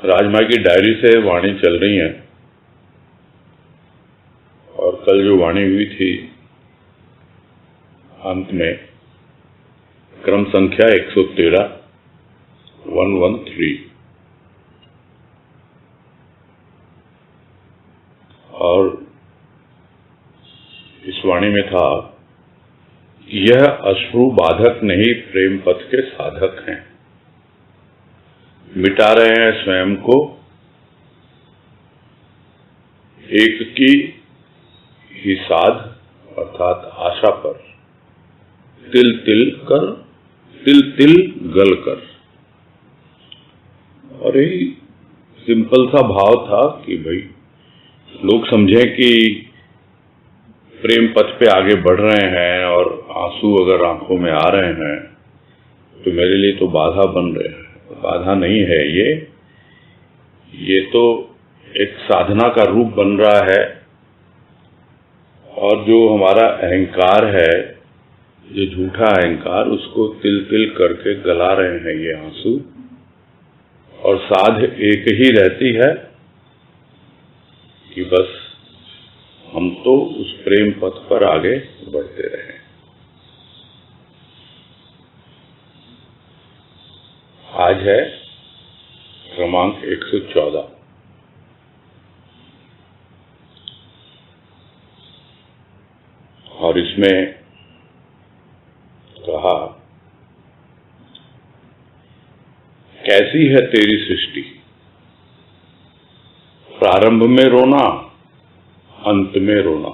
राजमाँ की डायरी से वाणी चल रही है और कल जो वाणी हुई थी अंत में क्रम संख्या 113 113 और इस वाणी में था कि यह अश्रु बाधक नहीं प्रेम पथ के साधक हैं, मिटा रहे हैं स्वयं को एक की ही साध अर्थात आशा पर तिल तिल गल कर। और यही सिंपल सा भाव था कि भाई लोग समझें कि प्रेम पथ पे आगे बढ़ रहे हैं और आंसू अगर आंखों में आ रहे हैं तो मेरे लिए तो बाधा बन रहे हैं। बाधा नहीं है, ये तो एक साधना का रूप बन रहा है। और जो हमारा अहंकार है, जो झूठा अहंकार, उसको तिल तिल करके गला रहे हैं ये आंसू। और साध एक ही रहती है कि बस हम तो उस प्रेम पथ पर आगे बढ़ते रहें। आज है क्रमांक 114 और इसमें कहा, कैसी है तेरी सृष्टि, प्रारंभ में रोना अंत में रोना,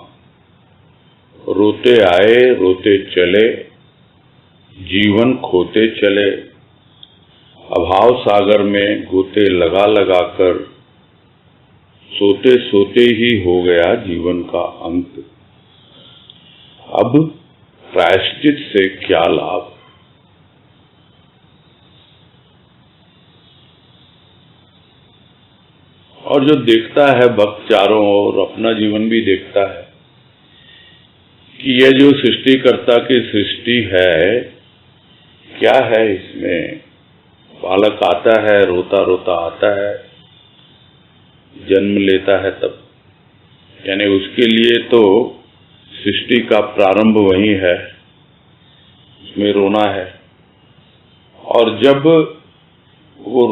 रोते आए रोते चले जीवन खोते चले, अभाव सागर में गोते लगा लगा कर सोते सोते ही हो गया जीवन का अंत। अब प्रायश्चित से क्या लाभ। और जो देखता है भक्त चारों ओर, अपना जीवन भी देखता है कि यह जो सृष्टिकर्ता की सृष्टि है, क्या है इसमें। बालक आता है, रोता रोता आता है, जन्म लेता है तब, यानी उसके लिए तो सृष्टि का प्रारंभ वही है, उसमें रोना है। और जब वो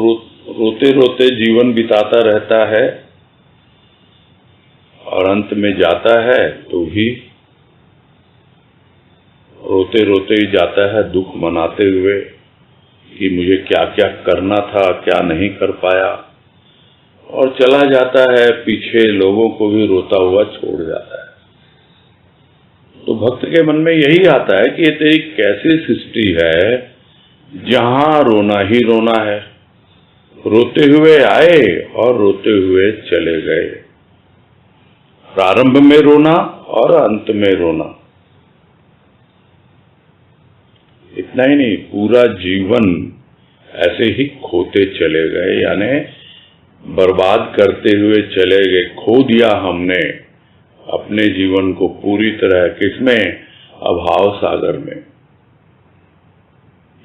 रोते रोते जीवन बिताता रहता है और अंत में जाता है तो भी रोते रोते ही जाता है, दुख मनाते हुए कि मुझे क्या क्या करना था, क्या नहीं कर पाया, और चला जाता है, पीछे लोगों को भी रोता हुआ छोड़ जाता है। तो भक्त के मन में यही आता है कि ये तेरी कैसी सृष्टि है जहां रोना ही रोना है, रोते हुए आए और रोते हुए चले गए, प्रारंभ में रोना और अंत में रोना। इतना ही नहीं, पूरा जीवन ऐसे ही खोते चले गए, यानी बर्बाद करते हुए चले गए। खो दिया हमने अपने जीवन को पूरी तरह, किसमें, अभाव सागर में।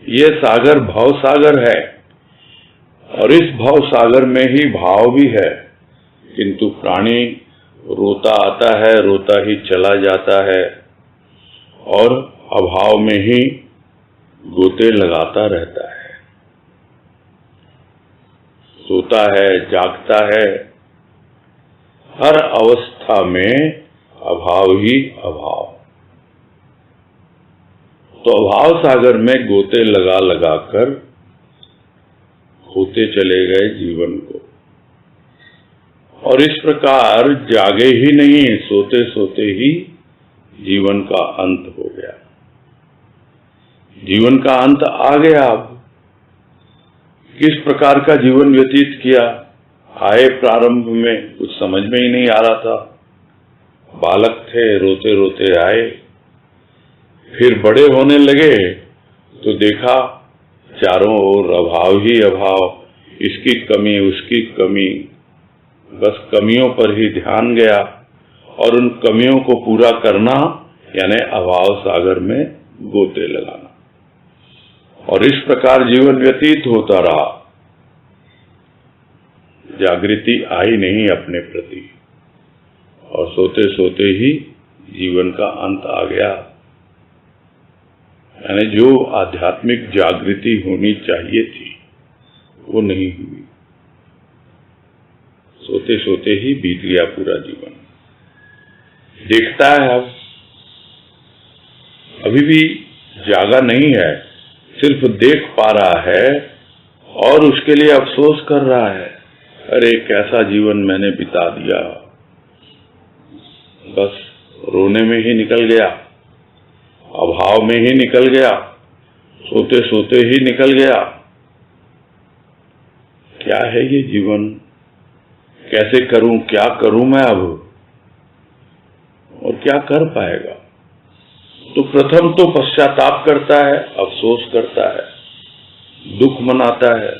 ये सागर भाव सागर है और इस भाव सागर में ही भाव भी है, किंतु प्राणी रोता आता है, रोता ही चला जाता है और अभाव में ही गोते लगाता रहता है, सोता है, जागता है, हर अवस्था में अभाव ही अभाव। तो अभाव सागर में गोते लगा लगा कर खोते चले गए जीवन को। और इस प्रकार जागे ही नहीं, सोते सोते ही जीवन का अंत हो गया। जीवन का अंत आ गया। अब किस प्रकार का जीवन व्यतीत किया। आए प्रारंभ में कुछ समझ में ही नहीं आ रहा था, बालक थे, रोते रोते आए, फिर बड़े होने लगे तो देखा चारों ओर अभाव ही अभाव, इसकी कमी उसकी कमी, बस कमियों पर ही ध्यान गया और उन कमियों को पूरा करना, यानी अभाव सागर में गोते लगाना। और इस प्रकार जीवन व्यतीत होता रहा। जागृति आई नहीं अपने प्रति, और सोते सोते ही जीवन का अंत आ गया। यानी जो आध्यात्मिक जागृति होनी चाहिए थी वो नहीं हुई। सोते सोते ही बीत गया पूरा जीवन। देखता है अब अभी भी जागा नहीं है, सिर्फ देख पा रहा है और उसके लिए अफसोस कर रहा है, अरे कैसा जीवन मैंने बिता दिया, बस रोने में ही निकल गया, अभाव में ही निकल गया, सोते सोते ही निकल गया। क्या है ये जीवन, कैसे करूं, क्या करूं मैं अब, और क्या कर पाएगा? तो प्रथम तो पश्चाताप करता है, अफसोस करता है, दुख मनाता है,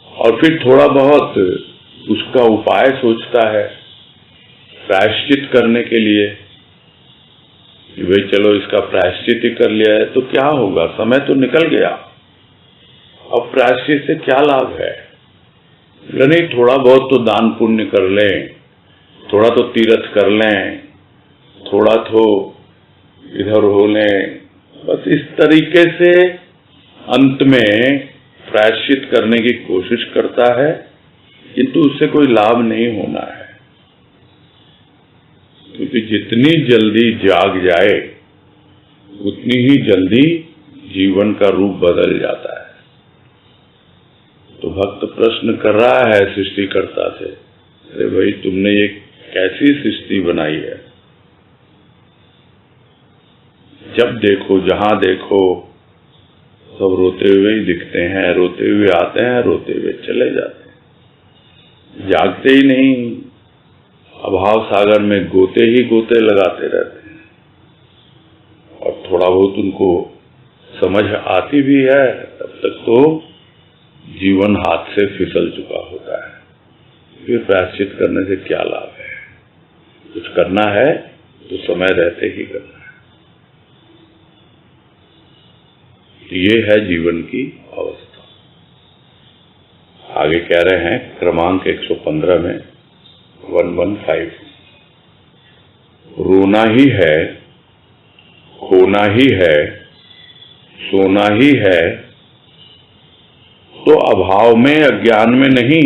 और फिर थोड़ा बहुत उसका उपाय सोचता है प्रायश्चित करने के लिए कि भाई चलो इसका प्रायश्चित ही कर लिया है तो क्या होगा, समय तो निकल गया, अब प्रायश्चित से क्या लाभ है? नहीं, थोड़ा बहुत तो दान पुण्य कर लें, थोड़ा तो तीर्थ कर लें, थोड़ा तो इधर हो लें, बस इस तरीके से अंत में प्रायश्चित करने की कोशिश करता है, किंतु उससे कोई लाभ नहीं होना है। क्योंकि जितनी जल्दी जाग जाए उतनी ही जल्दी जीवन का रूप बदल जाता है। तो भक्त प्रश्न कर रहा है सृष्टिकर्ता से, अरे भाई तुमने ये कैसी सृष्टि बनाई है? जब देखो जहां देखो सब रोते हुए ही दिखते हैं, रोते हुए आते हैं, रोते हुए चले जाते हैं, जागते ही नहीं, अभाव सागर में गोते ही गोते लगाते रहते हैं। और थोड़ा बहुत उनको समझ आती भी है, तब तक तो जीवन हाथ से फिसल चुका होता है। फिर प्रायश्चित करने से क्या लाभ है? कुछ करना है तो समय रहते ही करना है। ये है जीवन की अवस्था। आगे कह रहे हैं क्रमांक 115 में 115, रोना ही है, खोना ही है, सोना ही है, तो अभाव में अज्ञान में नहीं,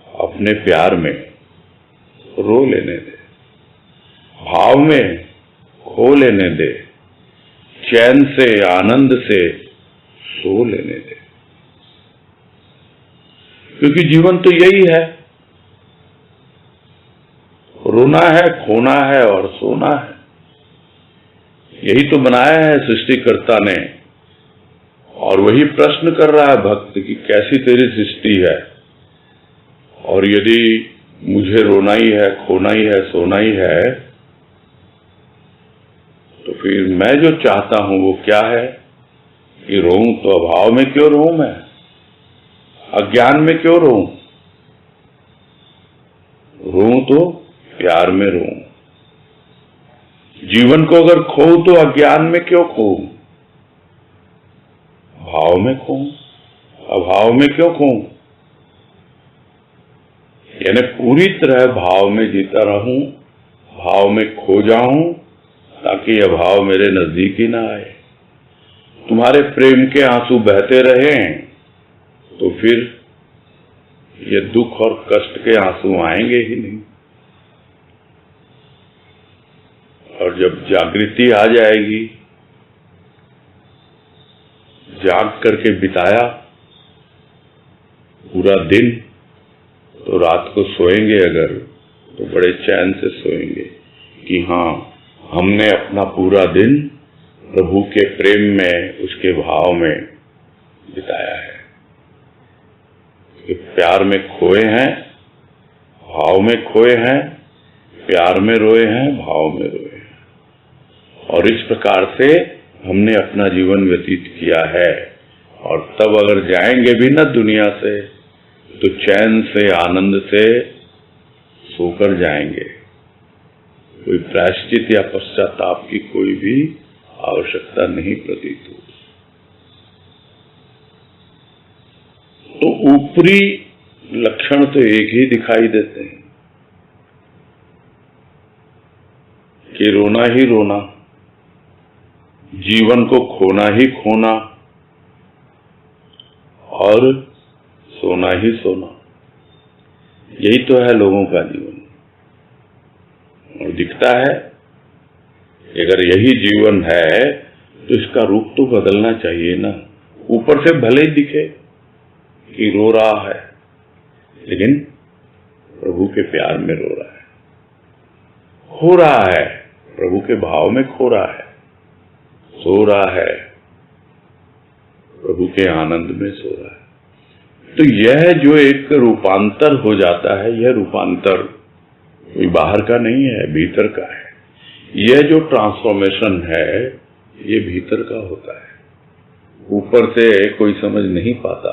अपने प्यार में रो लेने दे, भाव में खो लेने दे, चैन से आनंद से सो लेने दे। क्योंकि जीवन तो यही है, रोना है, खोना है और सोना है। यही तो बनाया है सृष्टिकर्ता ने। और वही प्रश्न कर रहा है भक्त कि कैसी तेरी सृष्टि है, और यदि मुझे रोना ही है, खोना ही है, सोना ही है, तो फिर मैं जो चाहता हूं वो क्या है कि रोऊं तो अभाव में क्यों रोऊं, मैं अज्ञान में क्यों रोऊं, रोऊं तो प्यार में रोऊं। जीवन को अगर खोऊं तो अज्ञान में क्यों खोऊं, भाव में खोऊं, अभाव में क्यों खोऊं? यानी पूरी तरह भाव में जीता रहूं, भाव में खो जाऊं, ताकि अभाव मेरे नजदीक ही ना आए। तुम्हारे प्रेम के आंसू बहते रहें तो फिर ये दुख और कष्ट के आंसू आएंगे ही नहीं। और जब जागृति आ जाएगी, जाग करके बिताया पूरा दिन, तो रात को सोएंगे अगर तो बड़े चैन से सोएंगे कि हाँ, हमने अपना पूरा दिन प्रभु के प्रेम में, उसके भाव में बिताया है। कि प्यार में खोए हैं, भाव में खोए हैं, प्यार में रोए हैं, भाव में रोए हैं, और इस प्रकार से हमने अपना जीवन व्यतीत किया है। और तब अगर जाएंगे भी ना दुनिया से, तो चैन से, आनंद से सोकर जाएंगे। कोई प्रायश्चित या पश्चाताप की कोई भी आवश्यकता नहीं प्रतीत हो। तो ऊपरी लक्षण तो एक ही दिखाई देते हैं कि रोना ही रोना, जीवन को खोना ही खोना और सोना ही सोना, यही तो है लोगों का जीवन। और दिखता है कि अगर यही जीवन है तो इसका रूप तो बदलना चाहिए ना। ऊपर से भले ही दिखे कि रो रहा है, लेकिन प्रभु के प्यार में रो रहा है, खो रहा है, प्रभु के भाव में खो रहा है, सो रहा है, प्रभु के आनंद में सो रहा है। तो यह जो एक रूपांतर हो जाता है, यह रूपांतर कोई बाहर का नहीं है, भीतर का है। यह जो ट्रांसफॉर्मेशन है, ये भीतर का होता है। ऊपर से कोई समझ नहीं पाता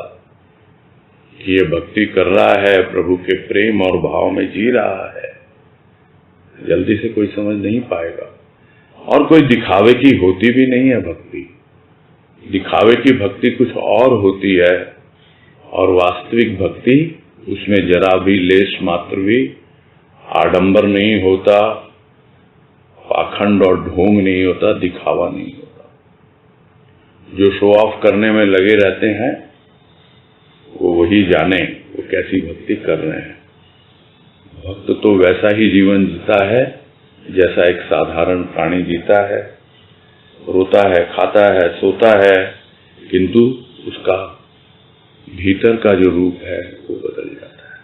कि ये भक्ति कर रहा है, प्रभु के प्रेम और भाव में जी रहा है, जल्दी से कोई समझ नहीं पाएगा। और कोई दिखावे की होती भी नहीं है भक्ति। दिखावे की भक्ति कुछ और होती है, और वास्तविक भक्ति उसमें जरा भी लेश मात्र भी आडंबर नहीं होता, पाखंड और ढोंग नहीं होता, दिखावा नहीं होता। जो शो ऑफ करने में लगे रहते हैं वो वही जाने वो कैसी भक्ति कर रहे हैं। भक्त तो वैसा ही जीवन जीता है जैसा एक साधारण प्राणी जीता है, रोता है, खाता है, सोता है, किंतु उसका भीतर का जो रूप है वो बदल जाता है।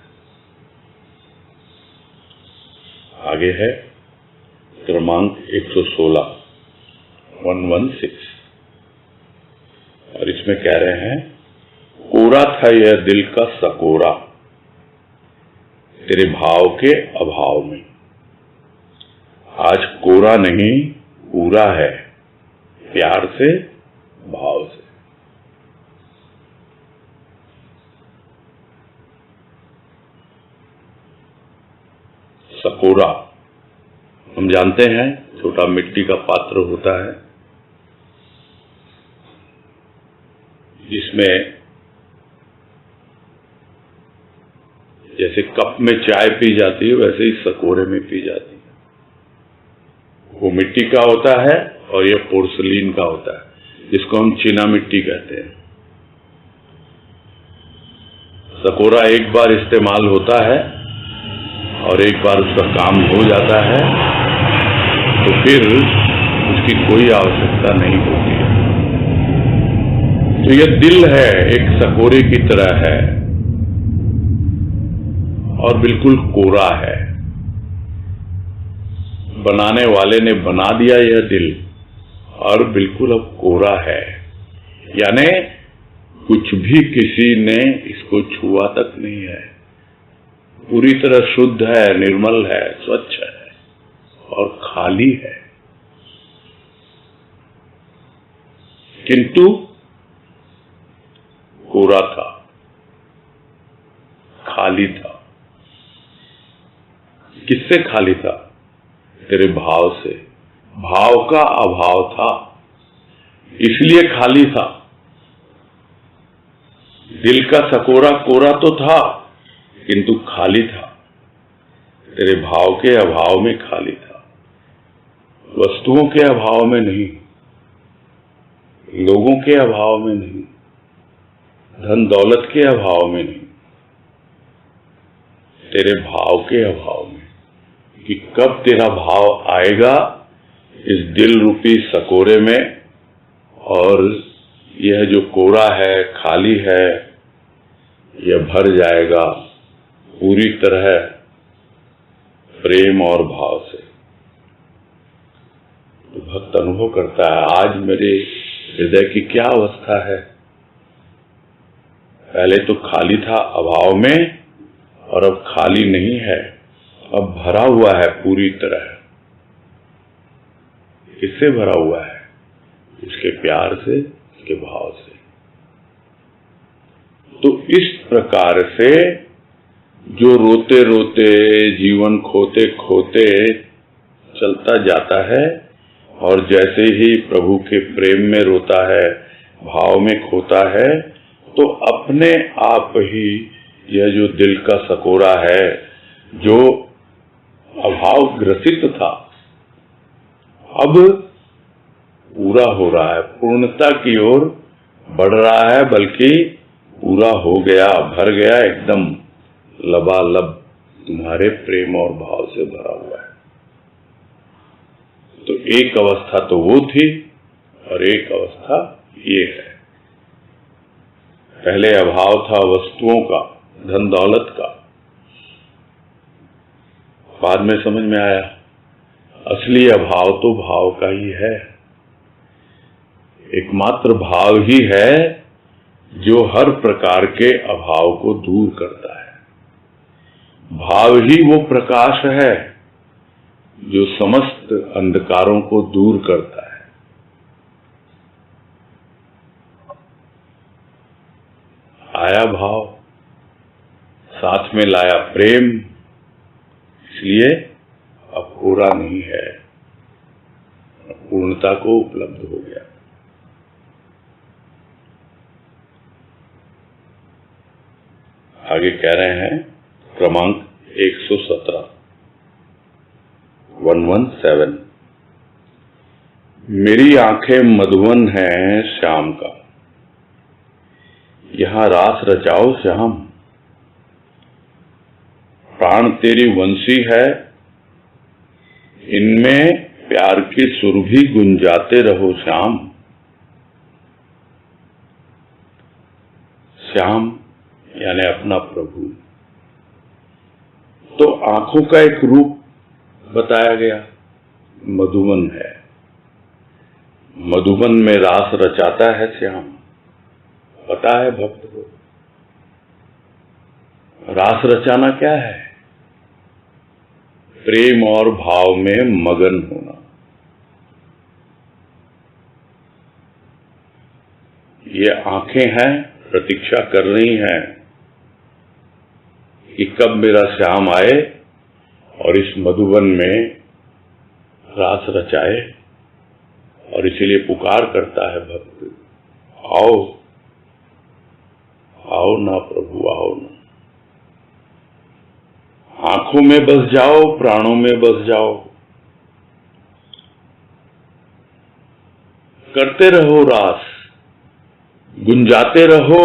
आगे है क्रमांक 116 116, और इसमें कह रहे हैं, कोरा था यह दिल का सकोरा तेरे भाव के अभाव में। आज कोरा नहीं पूरा है, प्यार से, भाव से। सकोरा हम जानते हैं, छोटा मिट्टी का पात्र होता है जिसमें जैसे कप में चाय पी जाती है वैसे ही सकोरे में पी जाती है। वो मिट्टी का होता है और ये पोर्सलीन का होता है, जिसको हम चीना मिट्टी कहते हैं। सकोरा एक बार इस्तेमाल होता है और एक बार उसका काम हो जाता है तो फिर उसकी कोई आवश्यकता नहीं होती है। तो यह दिल है, एक सकोरे की तरह है और बिल्कुल कोरा है। बनाने वाले ने बना दिया यह दिल और बिल्कुल अब कोरा है, यानी कुछ भी किसी ने इसको छुआ तक नहीं है। पूरी तरह शुद्ध है, निर्मल है, स्वच्छ है और खाली है। किंतु कोरा था, खाली था। किससे खाली था? तेरे भाव से। भाव का अभाव था, इसलिए खाली था। दिल का सकोरा कोरा तो था किंतु खाली था, तेरे भाव के अभाव में खाली था। वस्तुओं के अभाव में नहीं, लोगों के अभाव में नहीं, धन दौलत के अभाव में नहीं, तेरे भाव के अभाव में। कि कब तेरा भाव आएगा इस दिल रूपी सकोरे में और यह जो कोरा है, खाली है, यह भर जाएगा पूरी तरह प्रेम और भाव से। तो भक्त अनुभव करता है, आज मेरे हृदय की क्या अवस्था है। पहले तो खाली था अभाव में और अब खाली नहीं है, अब भरा हुआ है पूरी तरह। किससे भरा हुआ है? उसके प्यार से, उसके भाव से। तो इस प्रकार से जो रोते रोते, जीवन खोते खोते चलता जाता है और जैसे ही प्रभु के प्रेम में रोता है, भाव में खोता है, तो अपने आप ही यह जो दिल का सकोरा है, जो अभाव ग्रसित था, अब पूरा हो रहा है, पूर्णता की ओर बढ़ रहा है, बल्कि पूरा हो गया, भर गया, एकदम लबालब तुम्हारे प्रेम और भाव से भरा हुआ है। तो एक अवस्था तो वो थी और एक अवस्था ये है। पहले अभाव था वस्तुओं का, धन दौलत का, बाद में समझ में आया असली अभाव तो भाव का ही है। एकमात्र भाव ही है जो हर प्रकार के अभाव को दूर करता है। भाव ही वो प्रकाश है जो समस्त अंधकारों को दूर करता है। आया भाव, साथ में लाया प्रेम, इसलिए अब पूरा नहीं है, पूर्णता को उपलब्ध हो गया। आगे कह रहे हैं क्रमांक 117, 117। मेरी आंखें मधुवन हैं श्याम का, यहां रास रचाओ श्याम। प्राण तेरी वंशी है, इनमें प्यार की सुरभि गुंजाते रहो श्याम। श्याम यानी अपना प्रभु। तो आंखों का एक रूप बताया गया, मधुवन है। मधुवन में रास रचाता है श्याम, पता है भक्त को। रास रचाना क्या है? प्रेम और भाव में मगन होना। ये आंखें हैं, प्रतीक्षा कर रही हैं कि कब मेरा श्याम आए और इस मधुवन में रास रचाए, और इसीलिए पुकार करता है भक्त, आओ आओ ना प्रभु, आओ ना। आंखों में बस जाओ, प्राणों में बस जाओ, करते रहो रास, गुंजाते रहो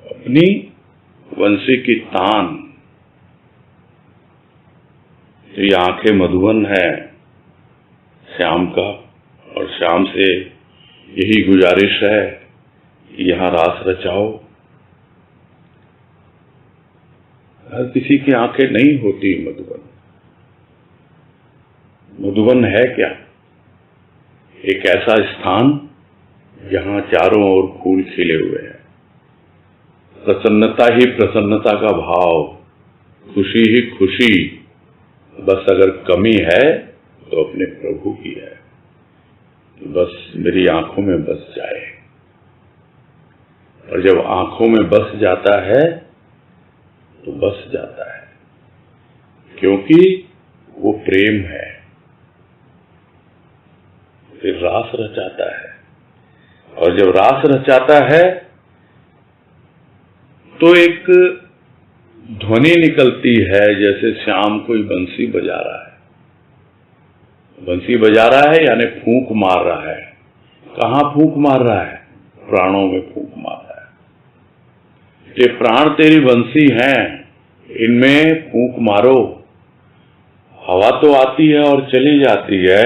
अपनी वंशी की तान। तो ये आंखें मधुवन है श्याम का, और श्याम से यही गुजारिश है कि यहां रास रचाओ। हर किसी की आंखें नहीं होती मधुवन। मधुवन है क्या? एक ऐसा स्थान जहां चारों ओर फूल खिले हुए हैं, प्रसन्नता ही प्रसन्नता का भाव, खुशी ही खुशी, बस अगर कमी है तो अपने प्रभु की है, बस मेरी आंखों में बस जाए। और जब आंखों में बस जाता है तो बस जाता है, क्योंकि वो प्रेम है। फिर रास रचाता है, और जब रास रचाता है तो एक ध्वनि निकलती है, जैसे श्याम कोई बंसी बजा रहा है। बंसी बजा रहा है यानी फूंक मार रहा है। कहां फूंक मार रहा है? प्राणों में फूंक मार रहा है। ये प्राण तेरी बंसी हैं, इनमें फूंक मारो। हवा तो आती है और चली जाती है,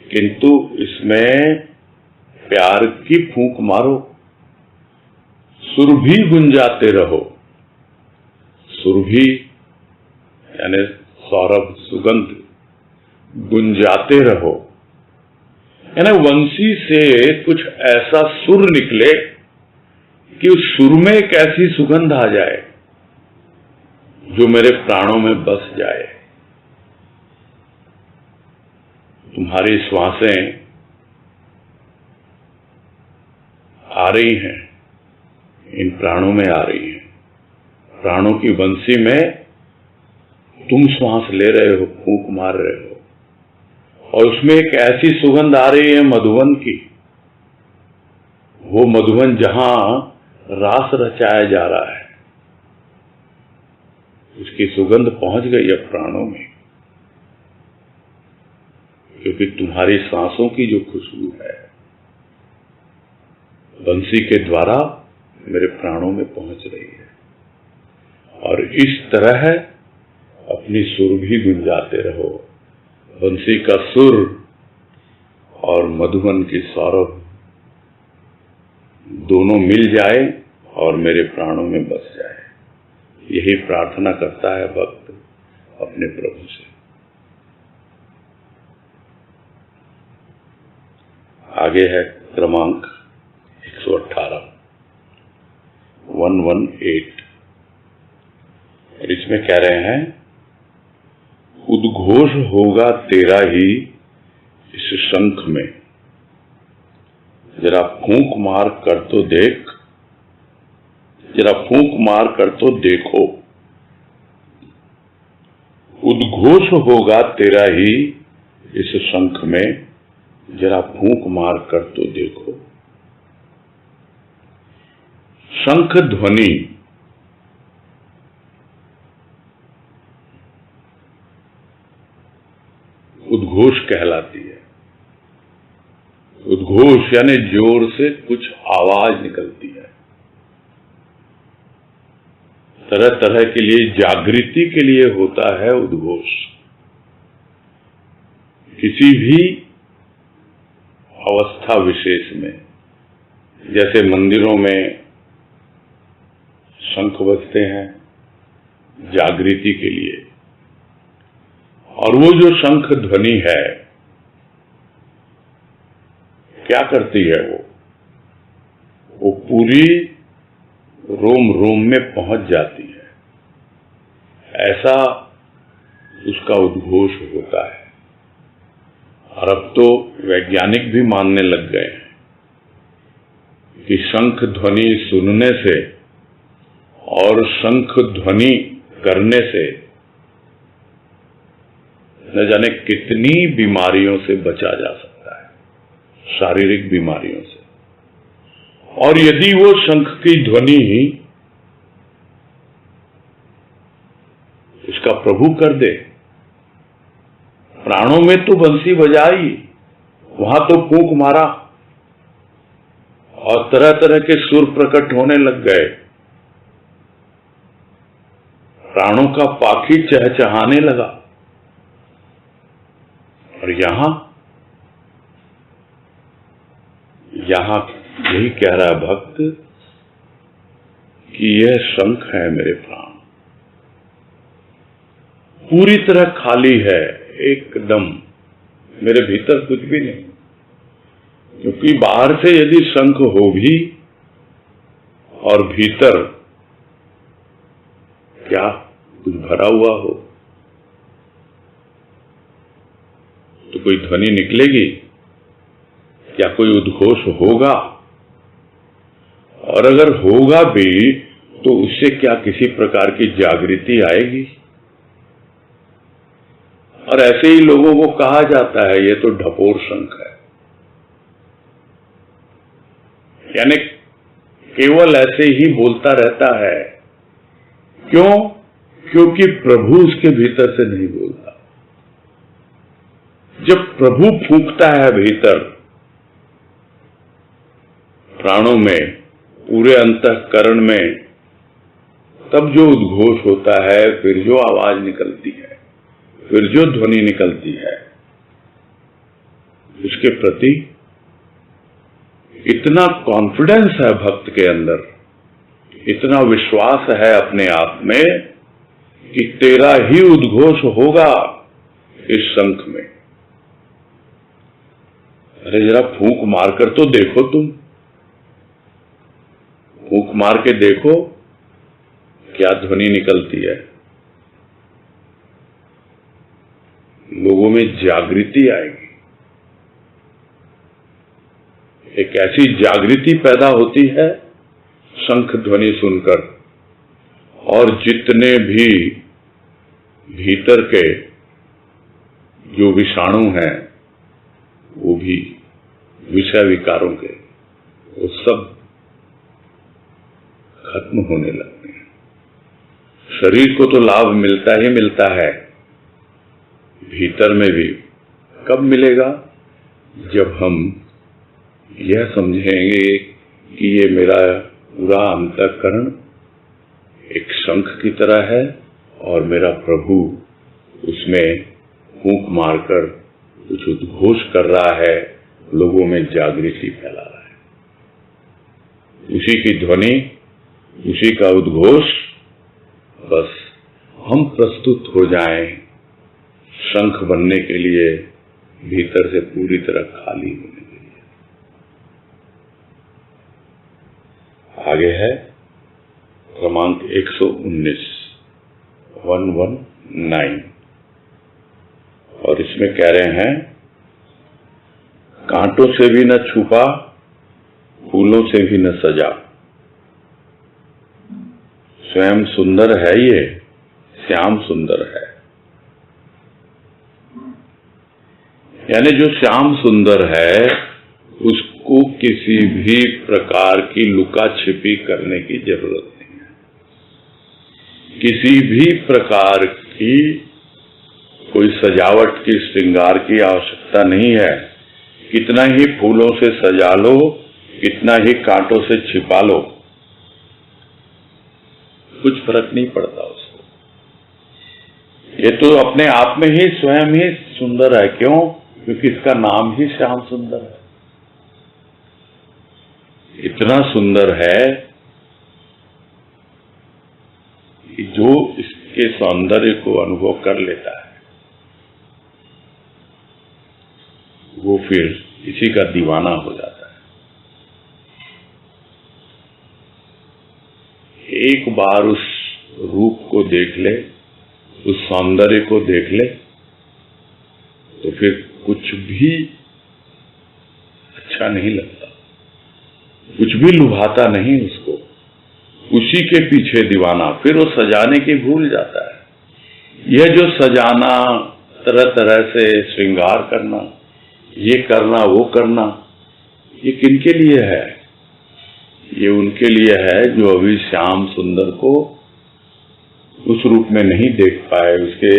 किंतु इसमें प्यार की फूंक मारो। सुरभि गुंजाते रहो। सुरभि यानी सौरभ, सुगंध, गुंजाते रहो यानी वंशी से कुछ ऐसा सुर निकले कि उस सुर में एक ऐसी सुगंध आ जाए जो मेरे प्राणों में बस जाए। तुम्हारी श्वासें आ रही हैं, इन प्राणों में आ रही हैं। प्राणों की बंसी में तुम श्वास ले रहे हो, फूंक मार रहे हो, और उसमें एक ऐसी सुगंध आ रही है मधुवन की, वो मधुबन जहां रास रचाया जा रहा है, उसकी सुगंध पहुंच गई है प्राणों में, क्योंकि तुम्हारी सांसों की जो खुशबू है बंसी के द्वारा मेरे प्राणों में पहुंच रही है। और इस तरह अपनी सुर भी गुंजाते रहो। बंसी का सुर और मधुबन की सौरभ दोनों मिल जाए और मेरे प्राणों में बस जाए, यही प्रार्थना करता है भक्त अपने प्रभु से। आगे है क्रमांक 118, 118, और इसमें कह रहे हैं, उद्घोष होगा तेरा ही इस शंख में, जरा फूंक मार कर तो देख, जरा फूंक मार कर तो देखो। उद्घोष होगा तेरा ही इस शंख में, जरा फूंक मार कर तो देखो। शंख ध्वनि उद्घोष कहलाती है। उद्घोष यानी जोर से कुछ आवाज निकलती है। तरह तरह के लिए, जागृति के लिए होता है उद्घोष। किसी भी अवस्था विशेष में, जैसे मंदिरों में शंख बजते हैं जागृति के लिए, और वो जो शंख ध्वनि है क्या करती है, वो पूरी रोम रोम में पहुंच जाती है, ऐसा उसका उद्घोष होता है। और अब तो वैज्ञानिक भी मानने लग गए हैं कि शंख ध्वनि सुनने से और शंख ध्वनि करने से न जाने कितनी बीमारियों से बचा जा सकता है, शारीरिक बीमारियों से। और यदि वो शंख की ध्वनि उसका प्रभु कर दे, प्राणों में तो बंसी बजाई, वहां तो फूंक मारा और तरह तरह के सुर प्रकट होने लग गए, प्राणों का पाखी चहचहाने लगा। और यहां यही कह रहा है भक्त कि यह शंख है मेरे प्राण, पूरी तरह खाली है, एकदम मेरे भीतर कुछ भी नहीं। क्योंकि बाहर से यदि शंख हो भी और भीतर क्या कुछ भरा हुआ हो तो कोई ध्वनि निकलेगी क्या, कोई उद्घोष होगा? और अगर होगा भी तो उससे क्या किसी प्रकार की जागृति आएगी? और ऐसे ही लोगों को कहा जाता है ये तो ढपोर शंख है, यानी केवल ऐसे ही बोलता रहता है। क्यों? क्योंकि प्रभु उसके भीतर से नहीं बोलता। जब प्रभु फूंकता है भीतर प्राणों में, पूरे अंतःकरण में, तब जो उद्घोष होता है, फिर जो आवाज निकलती है, फिर जो ध्वनि निकलती है, उसके प्रति इतना कॉन्फिडेंस है भक्त के अंदर, इतना विश्वास है अपने आप में कि तेरा ही उद्घोष होगा इस शंख में। अरे जरा फूंक मारकर तो देखो, तुम फूंक मार के देखो क्या ध्वनि निकलती है। लोगों में जागृति आएगी, एक ऐसी जागृति पैदा होती है शंख ध्वनि सुनकर, और जितने भी भीतर के जो विषाणु हैं वो भी विषय विकारों के वो सब खत्म होने लगते हैं। शरीर को तो लाभ मिलता ही मिलता है, भीतर में भी कब मिलेगा? जब हम यह समझेंगे कि ये मेरा पूरा अंतःकरण एक शंख की तरह है और मेरा प्रभु उसमें फूंक मारकर कुछ उद्घोष कर रहा है, लोगों में जागृति फैला रहा है। उसी की ध्वनि, उसी का उद्घोष, बस हम प्रस्तुत हो जाएं शंख बनने के लिए, भीतर से पूरी तरह खाली होने के लिए। आगे है क्रमांक 119 और इसमें कह रहे हैं, कांटों से भी न छुपा, फूलों से भी न सजा, स्वयं सुंदर है ये, श्याम सुंदर है। यानी जो श्याम सुंदर है उसको किसी भी प्रकार की लुका छिपी करने की जरूरत नहीं है, किसी भी प्रकार की कोई सजावट की, श्रृंगार की आवश्यकता नहीं है। कितना ही फूलों से सजा लो, कितना ही कांटों से छिपा लो, कुछ फर्क नहीं पड़ता उसको। ये तो अपने आप में ही स्वयं ही सुंदर है। क्यों? क्योंकि इसका नाम ही श्याम सुंदर है। इतना सुंदर है कि जो इसके सौंदर्य को अनुभव कर लेता है वो फिर इसी का दीवाना हो जाता है। एक बार उस रूप को देख ले, उस सौंदर्य को देख ले, तो फिर कुछ भी अच्छा नहीं लगता, कुछ भी लुभाता नहीं उसको। उसी के पीछे दीवाना, फिर वो सजाने की भूल जाता है। यह जो सजाना, तरह तरह से श्रृंगार करना, ये करना वो करना, ये किनके लिए है? ये उनके लिए है जो अभी श्याम सुंदर को उस रूप में नहीं देख पाए, उसके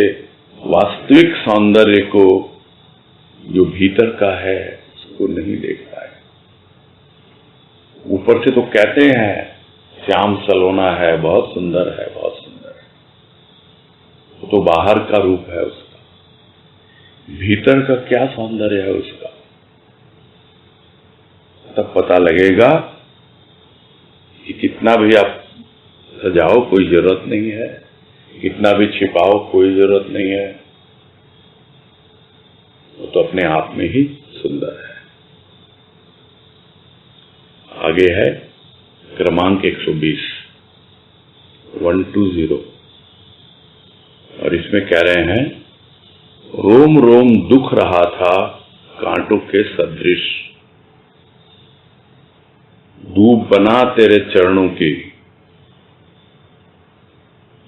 वास्तविक सौंदर्य को जो भीतर का है उसको नहीं देख पाए। ऊपर से तो कहते हैं श्याम सलोना है, बहुत सुंदर है, बहुत सुंदर है, वो तो बाहर का रूप है उसका। भीतर का क्या सौंदर्य है उसका, तब पता लगेगा कि कितना भी आप सजाओ कोई जरूरत नहीं है, कितना भी छिपाओ कोई जरूरत नहीं है, वो तो अपने आप में ही सुंदर है। आगे है क्रमांक 120 और इसमें कह रहे हैं, रोम रोम दुख रहा था कांटों के सदृश, दूब बना तेरे चरणों की,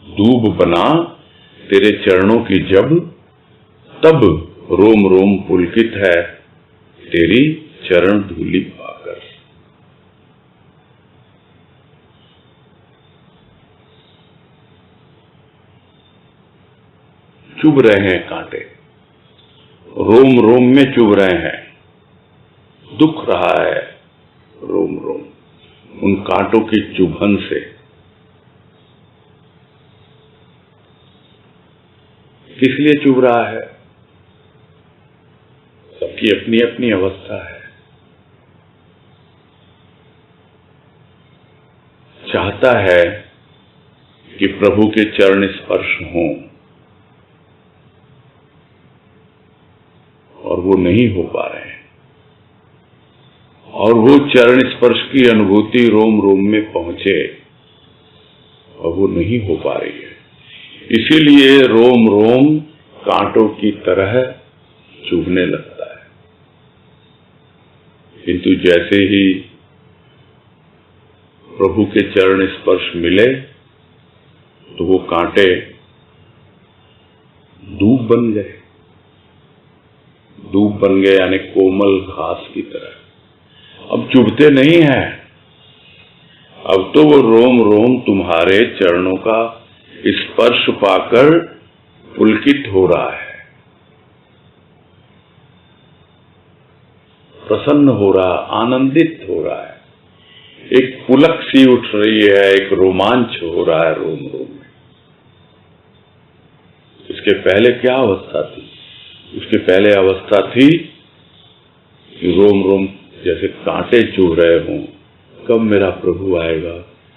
दूब बना तेरे चरणों की जब, तब रोम रोम पुलकित है तेरी चरण धूलि पाकर। चुभ रहे हैं कांटे, रोम रोम में चुभ रहे हैं, दुख रहा है रोम रोम उन कांटों की चुभन से। किस लिए चुभ रहा है? सबकी अपनी अपनी अवस्था है। चाहता है कि प्रभु के चरण स्पर्श हों और वो नहीं हो पा रहे हैं, और वो चरण स्पर्श की अनुभूति रोम रोम में पहुंचे और वो नहीं हो पा रही है। इसीलिए रोम रोम कांटों की तरह चुभने लगता है। किंतु जैसे ही प्रभु के चरण स्पर्श मिले तो वो कांटे दूब बन गए। दूब बन गए यानी कोमल घास की तरह। अब चुभते नहीं हैं, अब तो वो रोम रोम तुम्हारे चरणों का स्पर्श पाकर पुलकित हो रहा है, प्रसन्न हो रहा, आनंदित हो रहा है, एक पुलक सी उठ रही है, एक रोमांच हो रहा है रोम रोम में। इसके पहले क्या अवस्था थी? उसके पहले अवस्था थी कि रोम रोम जैसे कांटे चुभ रहे हों, कब मेरा प्रभु आएगा,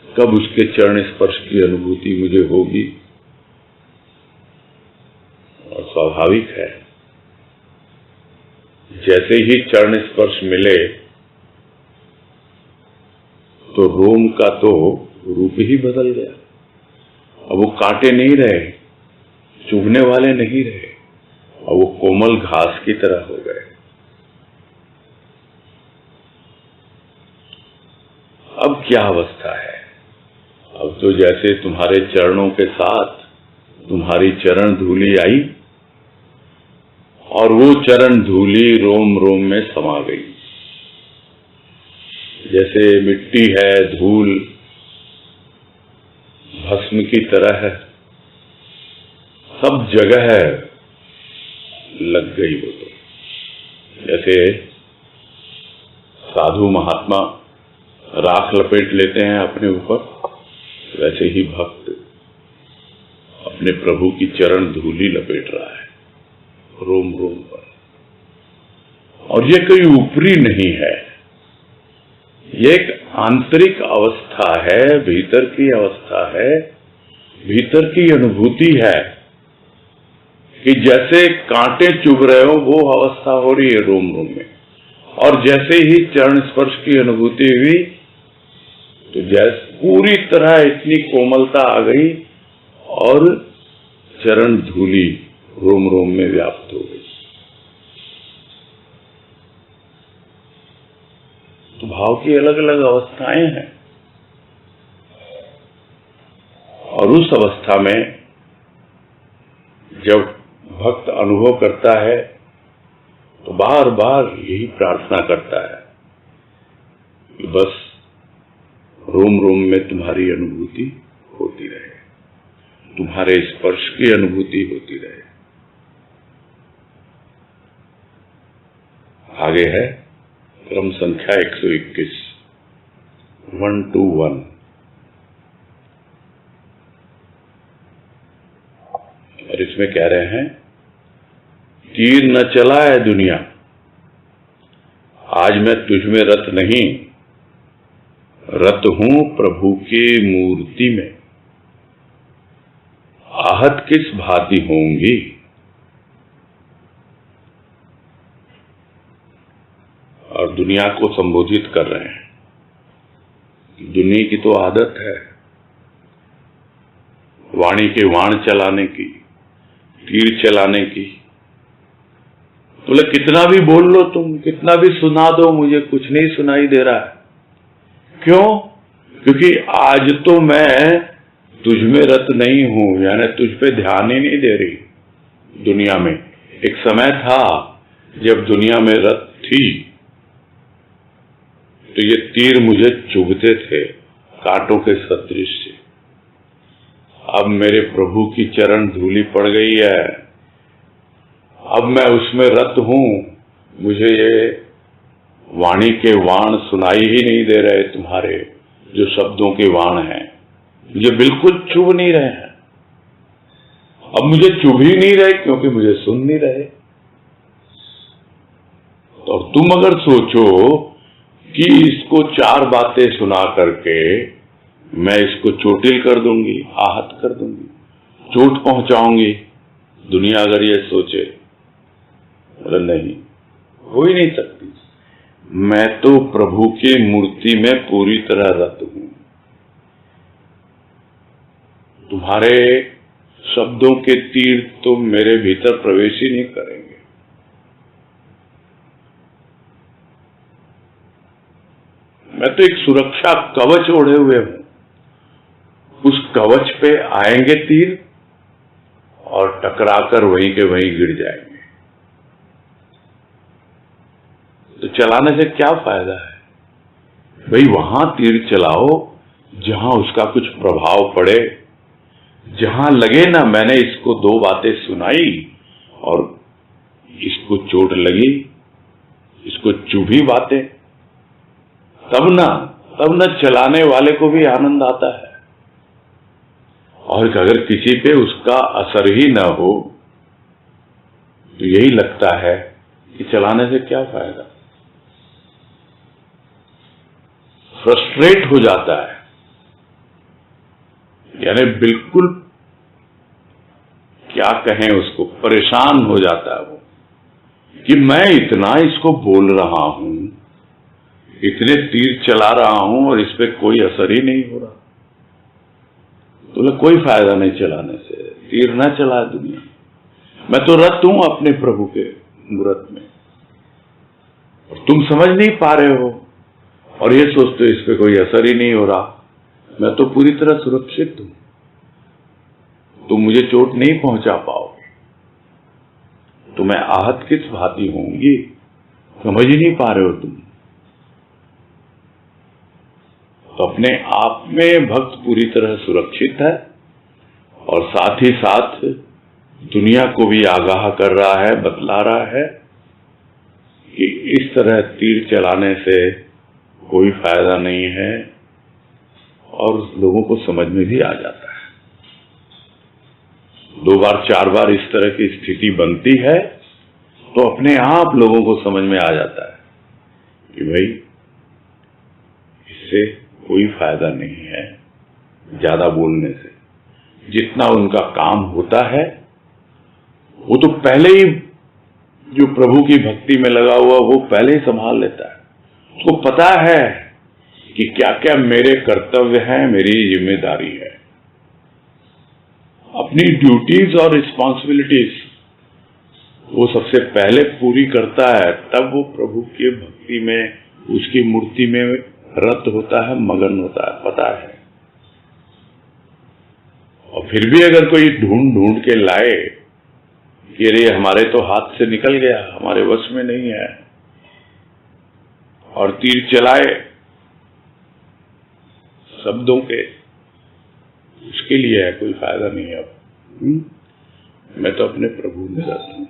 कब उसके चरण स्पर्श की अनुभूति मुझे होगी। और स्वाभाविक है, जैसे ही चरण स्पर्श मिले तो रोम का तो रूप ही बदल गया। अब वो कांटे नहीं रहे, चुभने वाले नहीं रहे, और वो कोमल घास की तरह हो गए। अब क्या अवस्था है? अब तो जैसे तुम्हारे चरणों के साथ तुम्हारी चरण धूलि आई और वो चरण धूलि रोम रोम में समा गई। जैसे मिट्टी है, धूल भस्म की तरह है, सब जगह लग गई वो तो। जैसे साधु महात्मा राख लपेट लेते हैं अपने ऊपर, वैसे ही भक्त अपने प्रभु की चरण धूलि लपेट रहा है रोम रोम पर। और ये कोई ऊपरी नहीं है, ये एक आंतरिक अवस्था है, भीतर की अवस्था है, भीतर की अनुभूति है कि जैसे कांटे चुभ रहे हो वो अवस्था हो रही है रोम रोम में। और जैसे ही चरण स्पर्श की अनुभूति हुई तो जैसे पूरी तरह इतनी कोमलता आ गई और चरण धूलि रोम रोम में व्याप्त हो गई। तो भाव की अलग अलग अवस्थाएं हैं, और उस अवस्था में जब भक्त अनुभव करता है तो बार बार यही प्रार्थना करता है कि बस रोम रोम में तुम्हारी अनुभूति होती रहे, तुम्हारे स्पर्श की अनुभूति होती रहे। आगे है क्रम संख्या 121, 121। और इसमें कह रहे हैं, तीर न चला है दुनिया, आज मैं तुझ में रत नहीं, रत हूं प्रभु की मूर्ति में, आहत किस भांति होंगी। और दुनिया को संबोधित कर रहे हैं। दुनिया की तो आदत है वाणी के वाण चलाने की, तीर चलाने की। बोले कितना भी बोल लो तुम, कितना भी सुना दो, मुझे कुछ नहीं सुनाई दे रहा है। क्यों? क्योंकि आज तो मैं तुझ में रत नहीं हूं, यानी तुझ पे ध्यान ही नहीं दे रही दुनिया में। एक समय था जब दुनिया में रत थी तो ये तीर मुझे चुभते थे कांटों के सदृश से। अब मेरे प्रभु की चरण धूलि पड़ गई है, अब मैं उसमें रत हूं, मुझे ये वाणी के वाण सुनाई ही नहीं दे रहे, तुम्हारे जो शब्दों के वाण हैं मुझे बिल्कुल चुभ नहीं रहे हैं। अब मुझे चुभ ही नहीं रहे क्योंकि मुझे सुन नहीं रहे। तो तुम अगर सोचो कि इसको चार बातें सुना करके मैं इसको चोटिल कर दूंगी, आहत कर दूंगी, चोट पहुंचाऊंगी, दुनिया अगर ये सोचे, बोले नहीं, हो ही नहीं सकती। मैं तो प्रभु की मूर्ति में पूरी तरह रत हूं। तुम्हारे शब्दों के तीर तो मेरे भीतर प्रवेश ही नहीं करेंगे। मैं तो एक सुरक्षा कवच ओढ़े हुए हूं, उस कवच पे आएंगे तीर और टकराकर वहीं के वहीं गिर जाएंगे। तो चलाने से क्या फायदा है? भाई वहां तीर चलाओ जहां उसका कुछ प्रभाव पड़े, जहां लगे ना मैंने इसको दो बातें सुनाई और इसको चोट लगी, इसको चुभी बातें, तब न चलाने वाले को भी आनंद आता है। और अगर किसी पे उसका असर ही न हो तो यही लगता है कि चलाने से क्या फायदा, फ्रस्ट्रेट हो जाता है, यानी बिल्कुल क्या कहें उसको, परेशान हो जाता है वो कि मैं इतना इसको बोल रहा हूं, इतने तीर चला रहा हूं और इस पे कोई असर ही नहीं हो रहा। तो कोई फायदा नहीं चलाने से, तीर ना चला दुनिया। मैं तो रत हूं अपने प्रभु के मूरत में और तुम समझ नहीं पा रहे हो और ये सोचते हो इस पे कोई असर ही नहीं हो रहा। मैं तो पूरी तरह सुरक्षित हूं, तुम मुझे चोट नहीं पहुंचा पाओगे, तुम्हें आहत किस भांति होंगी, समझ ही नहीं पा रहे हो तुम। तो अपने आप में भक्त पूरी तरह सुरक्षित है और साथ ही साथ दुनिया को भी आगाह कर रहा है, बतला रहा है कि इस तरह तीर चलाने से कोई फायदा नहीं है और लोगों को समझ में भी आ जाता है। 2 बार 4 बार इस तरह की स्थिति बनती है तो अपने आप लोगों को समझ में आ जाता है कि भाई इससे कोई फायदा नहीं है ज्यादा बोलने से। जितना उनका काम होता है वो तो पहले ही, जो प्रभु की भक्ति में लगा हुआ वो पहले ही संभाल लेता है। उसको पता है कि क्या क्या मेरे कर्तव्य हैं, मेरी जिम्मेदारी है। अपनी ड्यूटीज और रिस्पॉन्सिबिलिटीज वो सबसे पहले पूरी करता है, तब वो प्रभु की भक्ति में, उसकी मूर्ति में रत होता है, मगन होता है, पता है। और फिर भी अगर कोई ढूंढ ढूंढ के लाए कि अरे हमारे तो हाथ से निकल गया, हमारे वश में नहीं है, और तीर चलाए शब्दों के, उसके लिए है, कोई फायदा नहीं है। अब मैं तो अपने प्रभु में रहता हूं।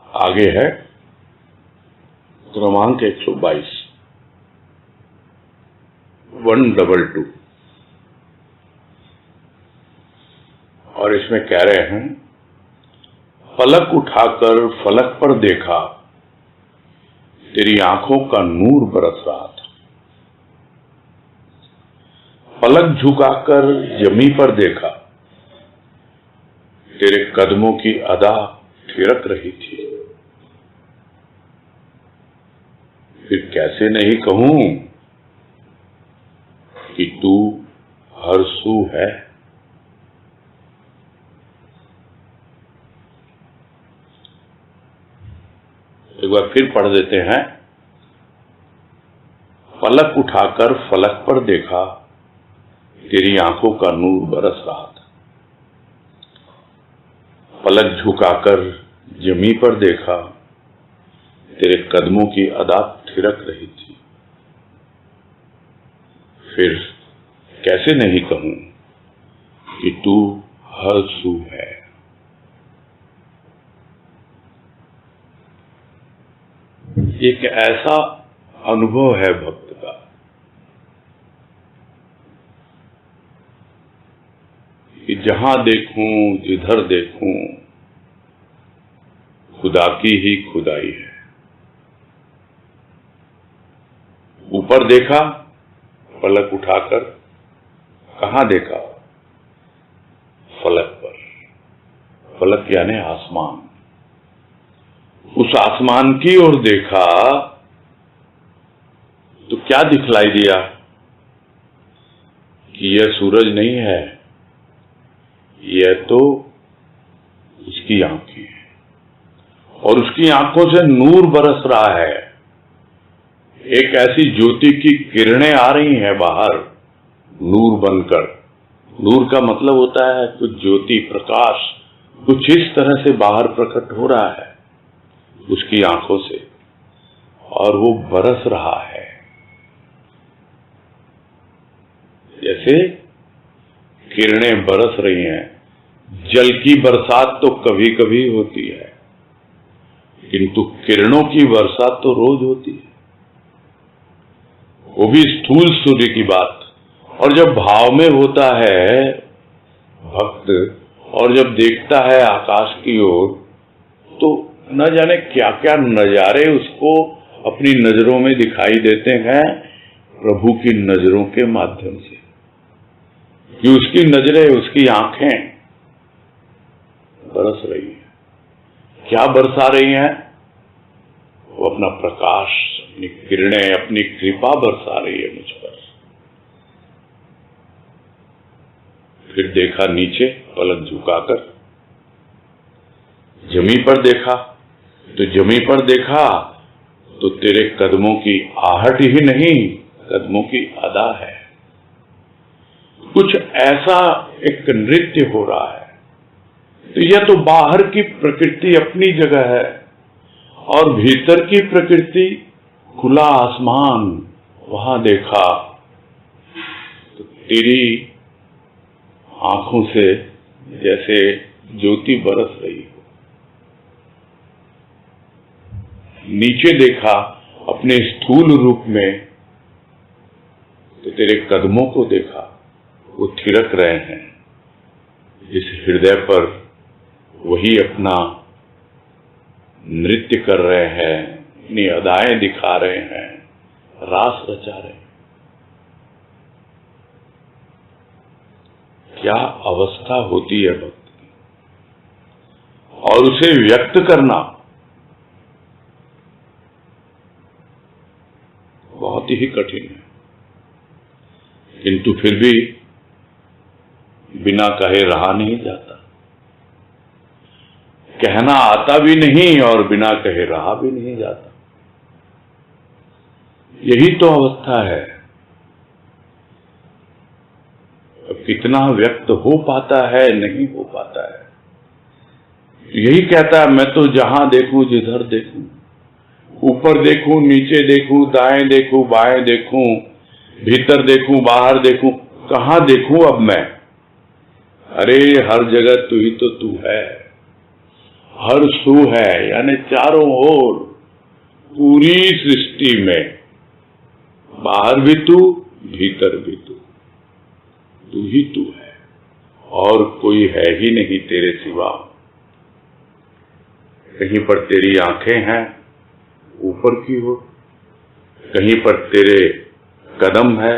आगे है क्रमांक 122, 122, और इसमें कह रहे हैं, फलक उठाकर फलक पर देखा, तेरी आंखों का नूर बरस रहा था। फलक झुकाकर जमी पर देखा, तेरे कदमों की अदा थिरक रही थी। फिर कैसे नहीं कहूं कि तू हरसू है। एक बार फिर पढ़ देते हैं। फलक उठाकर फलक पर देखा, तेरी आंखों का नूर बरस रहा था। फलक झुकाकर जमी पर देखा, तेरे कदमों की अदा थिरक रही थी। फिर कैसे नहीं कहूं कि तू हरसू है। एक ऐसा अनुभव है भक्त का कि जहां देखूं, जिधर देखूं, खुदा की ही खुदाई है। ऊपर देखा फलक उठाकर, कहां देखा? फलक पर। फलक यानी आसमान। उस आसमान की ओर देखा तो क्या दिखलाई दिया कि यह सूरज नहीं है, यह तो उसकी आंखें हैं और उसकी आंखों से नूर बरस रहा है। एक ऐसी ज्योति की किरणें आ रही हैं बाहर नूर बनकर। नूर का मतलब होता है कुछ ज्योति, प्रकाश, कुछ इस तरह से बाहर प्रकट हो रहा है उसकी आंखों से, और वो बरस रहा है। जैसे किरणें बरस रही हैं। जल की बरसात तो कभी कभी होती है, किंतु किरणों की बरसात तो रोज होती है, वो भी स्थूल सूर्य की बात। और जब भाव में होता है भक्त, और जब देखता है आकाश की ओर, तो न जाने क्या क्या नजारे उसको अपनी नजरों में दिखाई देते हैं प्रभु की नजरों के माध्यम से। कि उसकी नजरें, उसकी आंखें बरस रही हैं। क्या बरसा रही हैं? वो अपना प्रकाश, अपनी किरणें, अपनी कृपा बरसा रही है मुझ पर। फिर देखा नीचे, पलक झुकाकर जमी पर देखा, तो जमी पर देखा तो तेरे कदमों की आहट ही नहीं, कदमों की अदा है। कुछ ऐसा एक नृत्य हो रहा है। तो यह तो बाहर की प्रकृति अपनी जगह है, और भीतर की प्रकृति, खुला आसमान, वहां देखा तो तेरी आंखों से जैसे ज्योति बरस रही हो। नीचे देखा अपने स्थूल रूप में, तो तेरे कदमों को देखा, वो थिरक रहे हैं। इस हृदय पर वही अपना नृत्य कर रहे हैं, अपनी अदाएं दिखा रहे हैं, रास रचा रहे हैं। क्या अवस्था होती है भक्त की, और उसे व्यक्त करना बहुत ही कठिन है, किंतु फिर भी बिना कहे रहा नहीं जाता। कहना आता भी नहीं और बिना कहे रहा भी नहीं जाता। यही तो अवस्था है। अब कितना व्यक्त हो पाता है, नहीं हो पाता है। यही कहता है, मैं तो जहां देखूं, जिधर देखूं, ऊपर देखूं, नीचे देखूं, दाएं देखूं, बाएं देखूं, भीतर देखूं, बाहर देखूं, कहां देखूं अब मैं? अरे हर जगह तू ही तो तू है। हर सू है, यानी चारों ओर पूरी सृष्टि में, बाहर भी तू, भीतर भी तू, तू ही तू है, और कोई है ही नहीं तेरे सिवा। कहीं पर तेरी आंखें हैं ऊपर की ओर, कहीं पर तेरे कदम है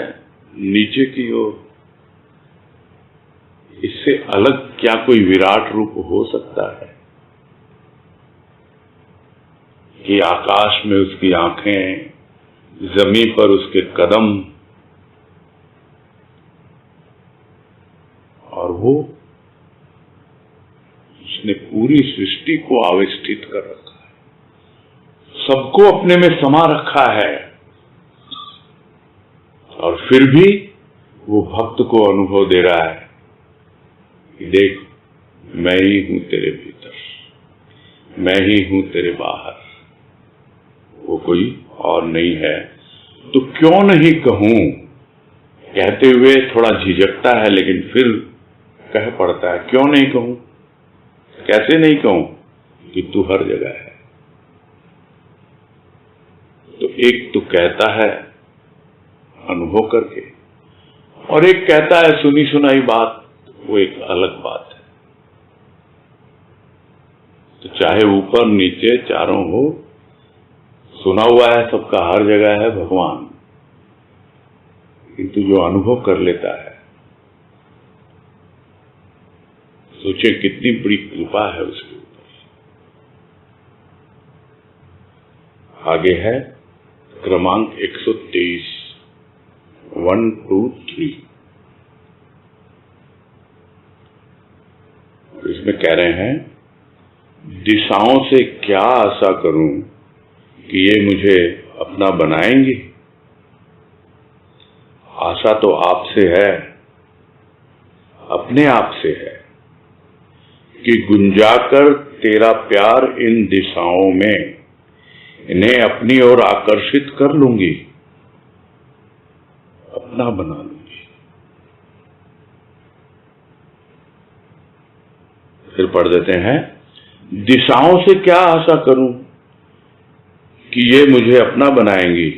नीचे की ओर। इससे अलग क्या कोई विराट रूप हो सकता है कि आकाश में उसकी आंखें, जमीन पर उसके कदम, और वो उसने पूरी सृष्टि को आविष्ठित कर रखा है, सबको अपने में समा रखा है, और फिर भी वो भक्त को अनुभव दे रहा है कि देख, मैं ही हूं तेरे भीतर, मैं ही हूं तेरे बाहर, वो कोई और नहीं है। तो क्यों नहीं कहूं? कहते हुए थोड़ा झिझकता है, लेकिन फिर कह पड़ता है, क्यों नहीं कहूं? कैसे नहीं कहूं कि तू हर जगह है। तो एक तो कहता है अनुभव करके, और एक कहता है सुनी सुनाई बात, वो एक अलग बात है। तो चाहे ऊपर नीचे चारों हो, सुना हुआ है सबका, हर जगह है भगवान, किंतु जो अनुभव कर लेता है, सोचे कितनी बड़ी कृपा है उसके ऊपर। आगे है क्रमांक 123, 1, 2, 3। इसमें कह रहे हैं, दिशाओं से क्या आशा करूं कि ये मुझे अपना बनाएंगे? आशा तो आपसे है, अपने आप से है, कि गुंजाकर तेरा प्यार इन दिशाओं में, इन्हें अपनी ओर आकर्षित कर लूंगी, अपना बना लूंगी। फिर पढ़ देते हैं, दिशाओं से क्या आशा करूं कि ये मुझे अपना बनाएंगी।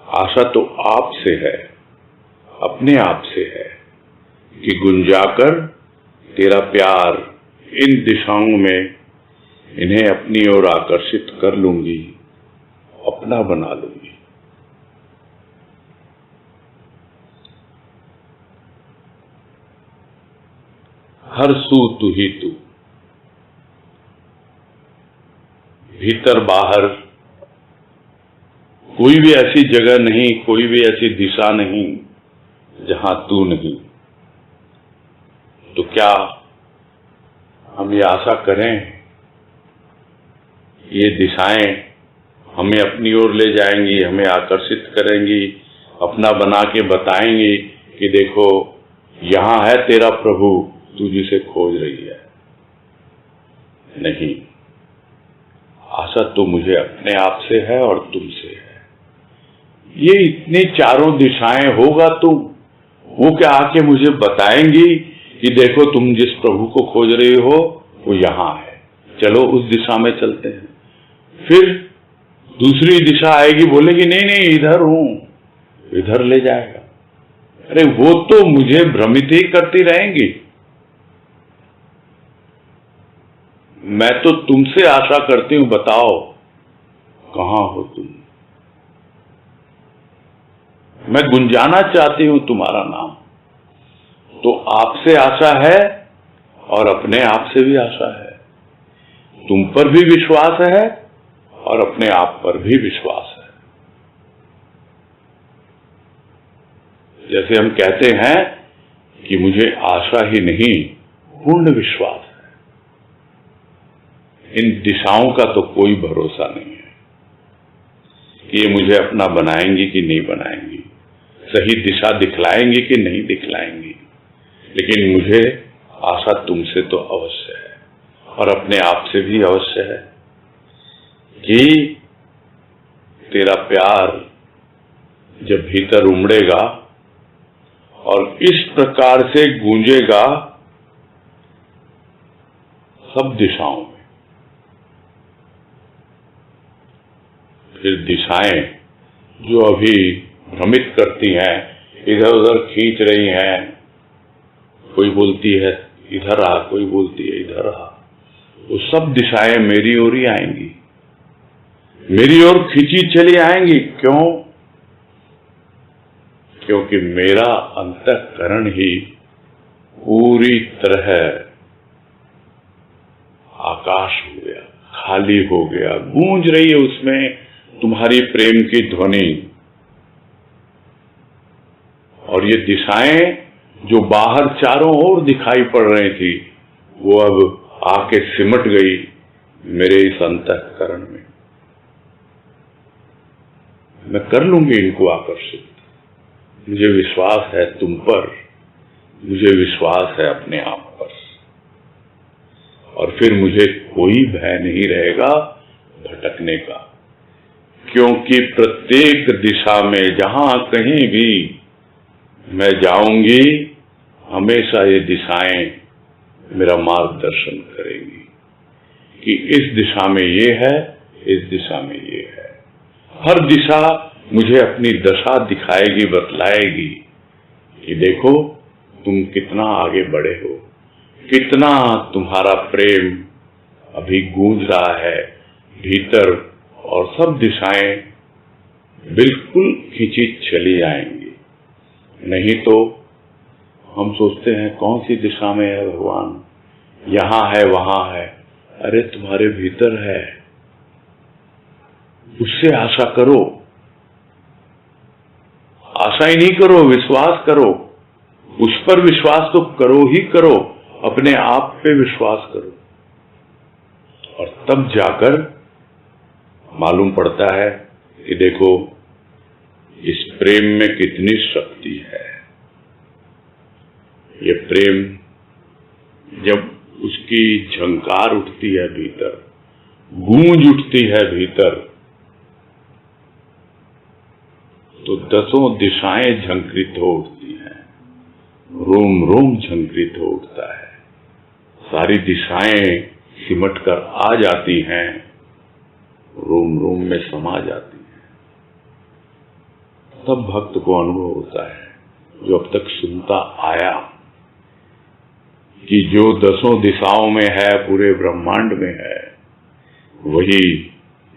आशा तो आपसे है, अपने आप से है कि गुंजाकर तेरा प्यार इन दिशाओं में, इन्हें अपनी ओर आकर्षित कर लूंगी, अपना बना लूंगी। हर सू तू ही तू, भीतर बाहर कोई भी ऐसी जगह नहीं, कोई भी ऐसी दिशा नहीं जहां तू नहीं। तो क्या हम ये आशा करें ये दिशाएं हमें अपनी ओर ले जाएंगी, हमें आकर्षित करेंगी, अपना बना के बताएंगी कि देखो यहां है तेरा प्रभु, तू जिसे खोज रही है? नहीं, आशा तो मुझे अपने आप से है और तुमसे है। ये इतनी चारों दिशाएं होगा तुम, वो क्या आके मुझे बताएंगी कि देखो तुम जिस प्रभु को खोज रही हो वो यहां है, चलो उस दिशा में चलते हैं। फिर दूसरी दिशा आएगी, बोलेगी नहीं नहीं इधर हूं, इधर ले जाएगा। अरे वो तो मुझे भ्रमित ही करती रहेंगी। मैं तो तुमसे आशा करती हूं, बताओ कहां हो तुम। मैं गुंजाना चाहती हूं तुम्हारा नाम। तो आपसे आशा है और अपने आप से भी आशा है। तुम पर भी विश्वास है और अपने आप पर भी विश्वास है। जैसे हम कहते हैं कि मुझे आशा ही नहीं पूर्ण विश्वास है। इन दिशाओं का तो कोई भरोसा नहीं है कि ये मुझे अपना बनाएंगी कि नहीं बनाएंगी, सही दिशा दिखलाएंगी कि नहीं दिखलाएंगी। लेकिन मुझे आशा तुमसे तो अवश्य है और अपने आप से भी अवश्य है कि तेरा प्यार जब भीतर उमड़ेगा और इस प्रकार से गूंजेगा सब दिशाओं में, फिर दिशाएं जो अभी भ्रमित करती हैं, इधर उधर खींच रही हैं, कोई बोलती है इधर आ, कोई बोलती है इधर आ, वो सब दिशाएं मेरी ओर ही आएंगी, मेरी ओर खींची चली आएंगी। क्यों? क्योंकि मेरा अंतःकरण ही पूरी तरह आकाश हो गया, खाली हो गया, गूंज रही है उसमें तुम्हारी प्रेम की ध्वनि। और ये दिशाएं जो बाहर चारों ओर दिखाई पड़ रही थी, वो अब आके सिमट गई मेरे इस अंतःकरण में। मैं कर लूंगी इनको आकर्षित। मुझे विश्वास है तुम पर, मुझे विश्वास है अपने आप पर, और फिर मुझे कोई भय नहीं रहेगा भटकने का। क्योंकि प्रत्येक दिशा में जहां कहीं भी मैं जाऊंगी, हमेशा ये दिशाएं मेरा मार्गदर्शन करेंगी कि इस दिशा में ये है, इस दिशा में ये है। हर दिशा मुझे अपनी दशा दिखाएगी, बतलाएगी कि देखो तुम कितना आगे बढ़े हो, कितना तुम्हारा प्रेम अभी गूंज रहा है भीतर, और सब दिशाएं बिल्कुल खींची चली आएंगी। नहीं तो हम सोचते हैं कौन सी दिशा में है भगवान, यहां है वहां है। अरे तुम्हारे भीतर है, उससे आशा करो। आशा ही नहीं करो, विश्वास करो। उस पर विश्वास तो करो ही करो, अपने आप पे विश्वास करो, और तब जाकर मालूम पड़ता है कि देखो इस प्रेम में कितनी शक्ति है। ये प्रेम जब की झंकार उठती है भीतर, गूंज उठती है भीतर, तो दसों दिशाएं झंकृत हो उठती हैं, रोम रोम झंकृत हो उठता है, सारी दिशाएं सिमट कर आ जाती हैं, रोम रोम में समा जाती हैं। तब भक्त को अनुभव होता है, जो अब तक सुनता आया, कि जो दसों दिशाओं में है, पूरे ब्रह्मांड में है, वही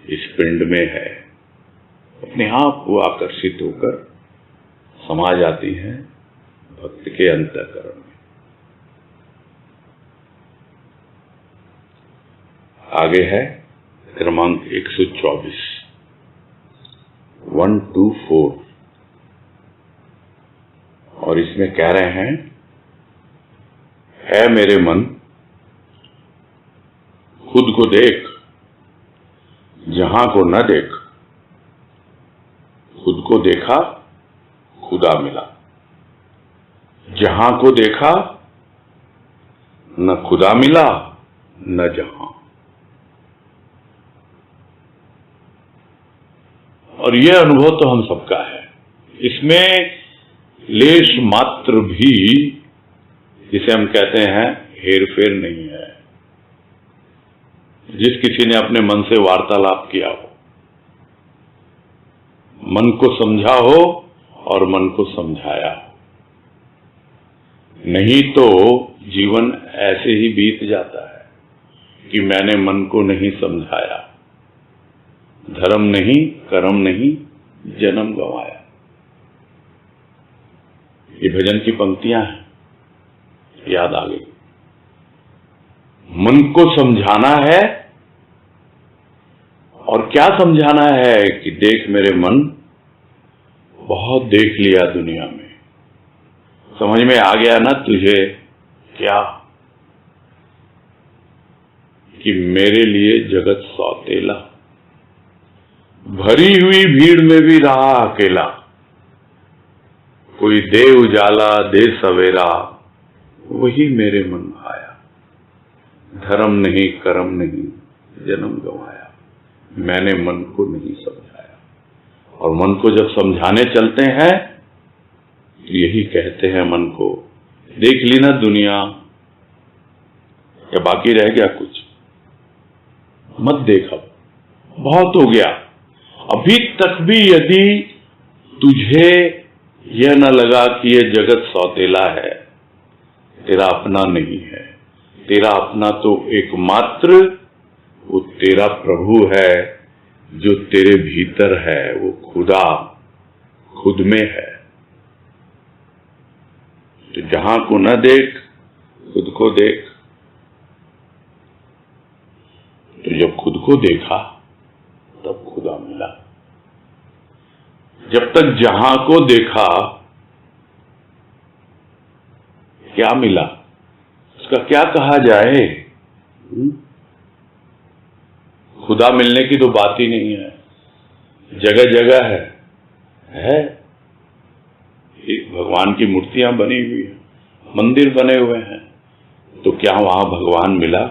इस पिंड में है, अपने आप को आकर्षित होकर समा जाती हैं भक्त के अंतःकरण में। आगे है क्रमांक 124, 124, और इसमें कह रहे हैं, है मेरे मन खुद को देख, जहां को न देख, खुद को देखा खुदा मिला, जहां को देखा न खुदा मिला न जहां। और यह अनुभव तो हम सबका है, इसमें लेश मात्र भी, जिसे हम कहते हैं, हेरफेर नहीं है। जिस किसी ने अपने मन से वार्तालाप किया हो, मन को समझा हो और मन को समझाया हो, नहीं तो जीवन ऐसे ही बीत जाता है कि मैंने मन को नहीं समझाया, धर्म नहीं, कर्म नहीं, जन्म गंवाया। ये भजन की पंक्तियां हैं, याद आ गई। मन को समझाना है, और क्या समझाना है कि देख मेरे मन, बहुत देख लिया दुनिया में, समझ में आ गया ना तुझे क्या, कि मेरे लिए जगत सौतेला, भरी हुई भीड़ में भी रहा अकेला, कोई दे उजाला दे सवेरा, वही मेरे मन भाया, धर्म नहीं, कर्म नहीं, जन्म गंवाया, मैंने मन को नहीं समझाया। और मन को जब समझाने चलते हैं, तो यही कहते हैं मन को, देख ली ना दुनिया, या बाकी रह गया कुछ, मत देख, अब बहुत हो गया। अभी तक भी यदि तुझे यह न लगा कि यह जगत सौतेला है, तेरा अपना नहीं है, तेरा अपना तो एकमात्र वो तेरा प्रभु है, जो तेरे भीतर है, वो खुदा खुद में है। तो जहां को न देख, खुद को देख। तो जब खुद को देखा तब खुदा मिला। जब तक जहां को देखा, क्या मिला, उसका क्या कहा जाए। खुदा मिलने की तो बात ही नहीं है, जगह जगह है। भगवान की मूर्तियां बनी हुई हैं, मंदिर बने हुए हैं, तो क्या वहां भगवान मिला?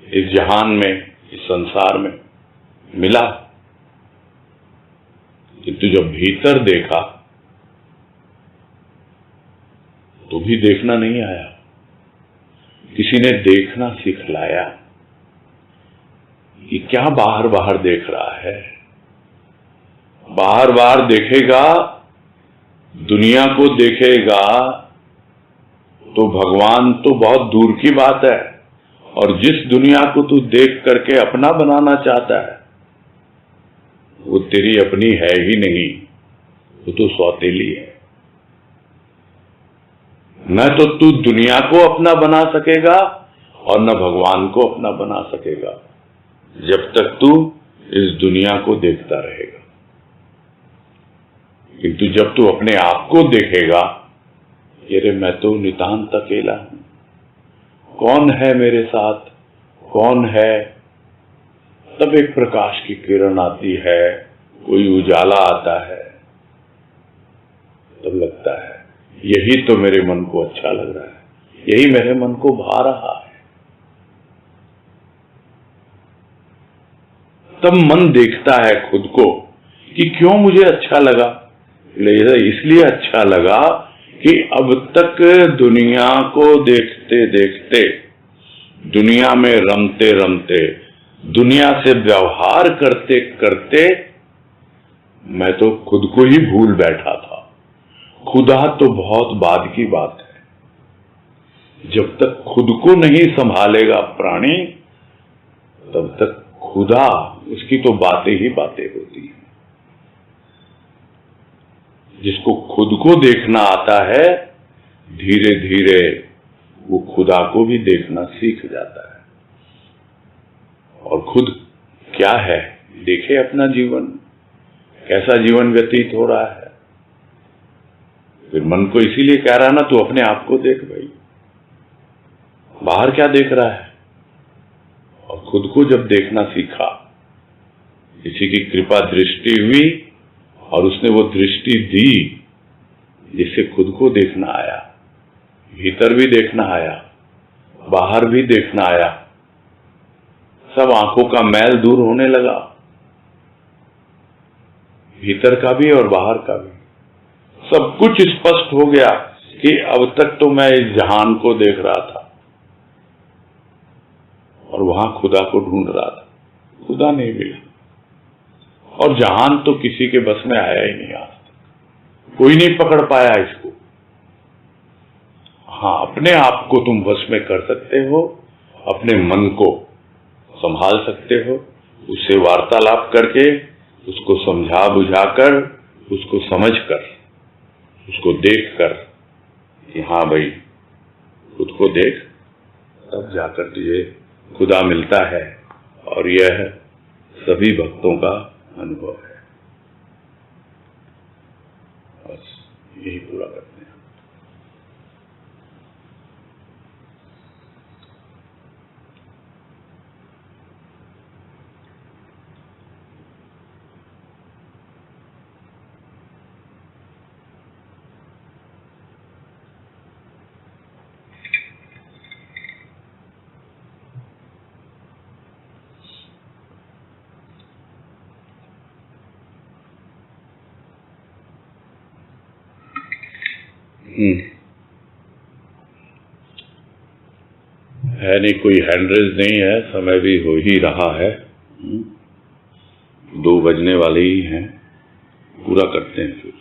इस जहान में, इस संसार में मिला? किंतु जब भीतर देखा तो भी देखना नहीं आया, किसी ने देखना सिखलाया। ये क्या बाहर बाहर देख रहा है? बाहर बाहर देखेगा, दुनिया को देखेगा, तो भगवान तो बहुत दूर की बात है। और जिस दुनिया को तू देख करके अपना बनाना चाहता है, वो तेरी अपनी है ही नहीं, वो तो सौतेली है। न तो तू दुनिया को अपना बना सकेगा और न भगवान को अपना बना सकेगा, जब तक तू इस दुनिया को देखता रहेगा। किंतु जब तू अपने आप को देखेगा, अरे मैं तो नितांत अकेला हूं, कौन है मेरे साथ, कौन है? तब एक प्रकाश की किरण आती है, कोई उजाला आता है, तब लगता है यही तो मेरे मन को अच्छा लग रहा है, यही मेरे मन को भा रहा है। तब मन देखता है खुद को कि क्यों मुझे अच्छा लगा। इसलिए अच्छा लगा कि अब तक दुनिया को देखते देखते, दुनिया में रमते रमते, दुनिया से व्यवहार करते करते मैं तो खुद को ही भूल बैठा था। खुदा तो बहुत बाद की बात है। जब तक खुद को नहीं संभालेगा प्राणी, तब तक खुदा, उसकी तो बातें ही बातें होती हैं। जिसको खुद को देखना आता है, धीरे धीरे वो खुदा को भी देखना सीख जाता है। और खुद क्या है देखे अपना जीवन, कैसा जीवन व्यतीत हो रहा है। फिर मन को इसीलिए कह रहा ना, तू अपने आप को देख भाई, बाहर क्या देख रहा है। और खुद को जब देखना सीखा, किसी की कृपा दृष्टि हुई और उसने वो दृष्टि दी जिससे खुद को देखना आया, भीतर भी देखना आया, बाहर भी देखना आया। सब आंखों का मैल दूर होने लगा, भीतर का भी और बाहर का भी। सब कुछ स्पष्ट हो गया कि अब तक तो मैं इस जहान को देख रहा था और वहां खुदा को ढूंढ रहा था। खुदा नहीं मिला और जहान तो किसी के बस में आया ही नहीं। आज तक कोई नहीं पकड़ पाया इसको। हाँ, अपने आप को तुम बस में कर सकते हो, अपने मन को संभाल सकते हो, उससे वार्तालाप करके, उसको समझा बुझाकर, उसको समझकर, उसको देखकर कि हाँ भाई खुद को देख, तब जाकर तुझे खुदा मिलता है। और यह सभी भक्तों का अनुभव है। बस यही पूरा करते हैं। है नहीं, कोई हैंडरेज नहीं है, समय भी हो ही रहा है। 2 बजने वाले ही हैं, पूरा करते हैं फिर।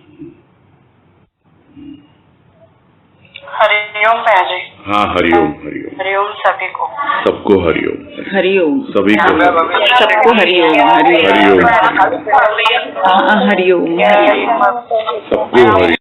हरिओम जी। हाँ, हरिओम हरिओम। हरिओम सभी को। सबको हरिओम। हरिओम। सभी को सबको हरिओम। हरिओम। हरिओम। हरिओम। सबको हरिओम।